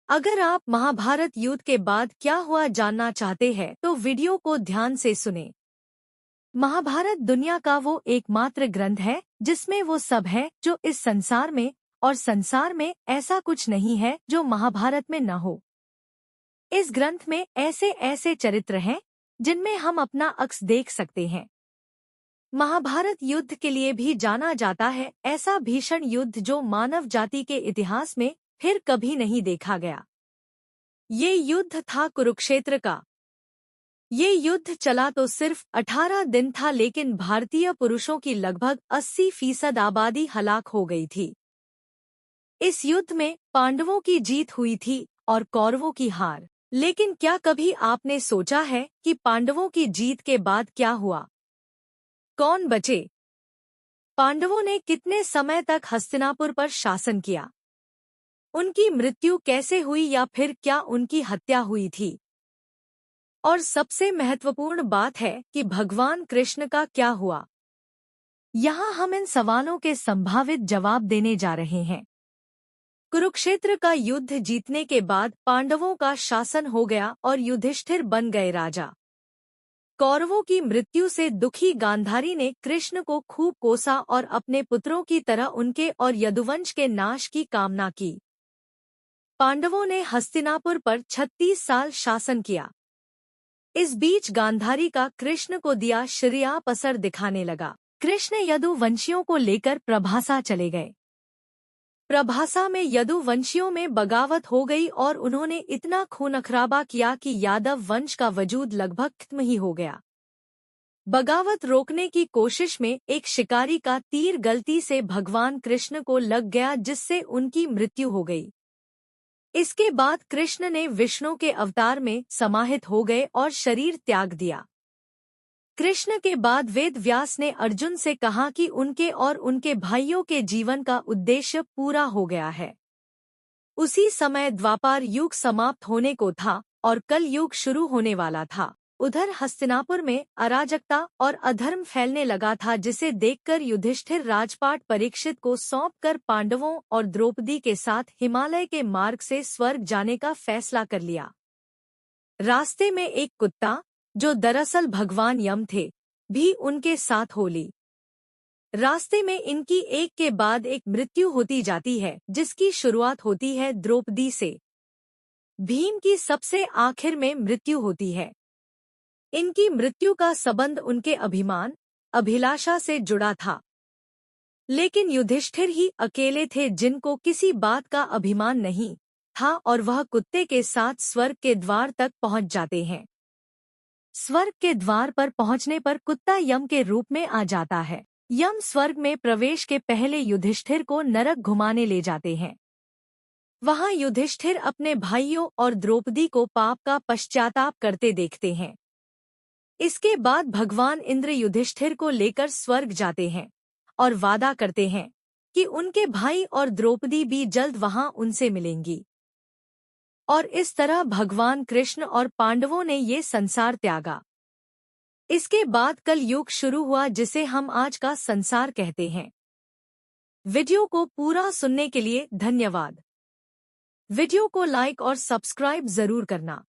अगर आप महाभारत युद्ध के बाद क्या हुआ जानना चाहते हैं तो वीडियो को ध्यान से सुने। महाभारत दुनिया का वो एकमात्र ग्रंथ है जिसमें वो सब है जो इस संसार में, और संसार में ऐसा कुछ नहीं है जो महाभारत में न हो। इस ग्रंथ में ऐसे ऐसे चरित्र हैं जिनमें हम अपना अक्स देख सकते हैं। महाभारत युद्ध के लिए भी जाना जाता है, ऐसा भीषण युद्ध जो मानव जाति के इतिहास में फिर कभी नहीं देखा गया। ये युद्ध था कुरुक्षेत्र का। ये युद्ध चला तो सिर्फ 18 दिन था, लेकिन भारतीय पुरुषों की लगभग 80% आबादी हलाक हो गई थी। इस युद्ध में पांडवों की जीत हुई थी और कौरवों की हार। लेकिन क्या कभी आपने सोचा है कि पांडवों की जीत के बाद क्या हुआ? कौन बचे? पांडवों ने कितने समय तक हस्तिनापुर पर शासन किया? उनकी मृत्यु कैसे हुई या फिर क्या उनकी हत्या हुई थी? और सबसे महत्वपूर्ण बात है कि भगवान कृष्ण का क्या हुआ? यहाँ हम इन सवालों के संभावित जवाब देने जा रहे हैं। कुरुक्षेत्र का युद्ध जीतने के बाद पांडवों का शासन हो गया और युधिष्ठिर बन गए राजा। कौरवों की मृत्यु से दुखी गांधारी ने कृष्ण को खूब कोसा और अपने पुत्रों की तरह उनके और यदुवंश के नाश की कामना की। पांडवों ने हस्तिनापुर पर 36 साल शासन किया। इस बीच गांधारी का कृष्ण को दिया शरीयाप असर दिखाने लगा। कृष्ण यदुवंशियों को लेकर प्रभासा चले गए। प्रभासा में यदुवंशियों में बगावत हो गई और उन्होंने इतना खूनखराबा किया कि यादव वंश का वजूद लगभग खत्म ही हो गया। बगावत रोकने की कोशिश में एक शिकारी का तीर गलती से भगवान कृष्ण को लग गया, जिससे उनकी मृत्यु हो गई। इसके बाद कृष्ण ने विष्णु के अवतार में समाहित हो गए और शरीर त्याग दिया। कृष्ण के बाद वेद व्यास ने अर्जुन से कहा कि उनके और उनके भाइयों के जीवन का उद्देश्य पूरा हो गया है। उसी समय द्वापर युग समाप्त होने को था और कल युग शुरू होने वाला था। उधर हस्तिनापुर में अराजकता और अधर्म फैलने लगा था, जिसे देखकर युधिष्ठिर राजपाट परीक्षित को सौंपकर पांडवों और द्रौपदी के साथ हिमालय के मार्ग से स्वर्ग जाने का फैसला कर लिया। रास्ते में एक कुत्ता, जो दरअसल भगवान यम थे, भी उनके साथ हो ली। रास्ते में इनकी एक के बाद एक मृत्यु होती जाती है, जिसकी शुरुआत होती है द्रौपदी से। भीम की सबसे आखिर में मृत्यु होती है। इनकी मृत्यु का संबंध उनके अभिमान, अभिलाषा से जुड़ा था। लेकिन युधिष्ठिर ही अकेले थे जिनको किसी बात का अभिमान नहीं था, और वह कुत्ते के साथ स्वर्ग के द्वार तक पहुंच जाते हैं। स्वर्ग के द्वार पर पहुंचने पर कुत्ता यम के रूप में आ जाता है। यम स्वर्ग में प्रवेश के पहले युधिष्ठिर को नरक घुमाने ले जाते हैं। वहां युधिष्ठिर अपने भाइयों और द्रौपदी को पाप का पश्चाताप करते देखते हैं। इसके बाद भगवान इंद्र युधिष्ठिर को लेकर स्वर्ग जाते हैं और वादा करते हैं कि उनके भाई और द्रौपदी भी जल्द वहां उनसे मिलेंगी। और इस तरह भगवान कृष्ण और पांडवों ने ये संसार त्यागा। इसके बाद कल युग शुरू हुआ, जिसे हम आज का संसार कहते हैं। वीडियो को पूरा सुनने के लिए धन्यवाद। वीडियो को लाइक और सब्सक्राइब जरूर करना।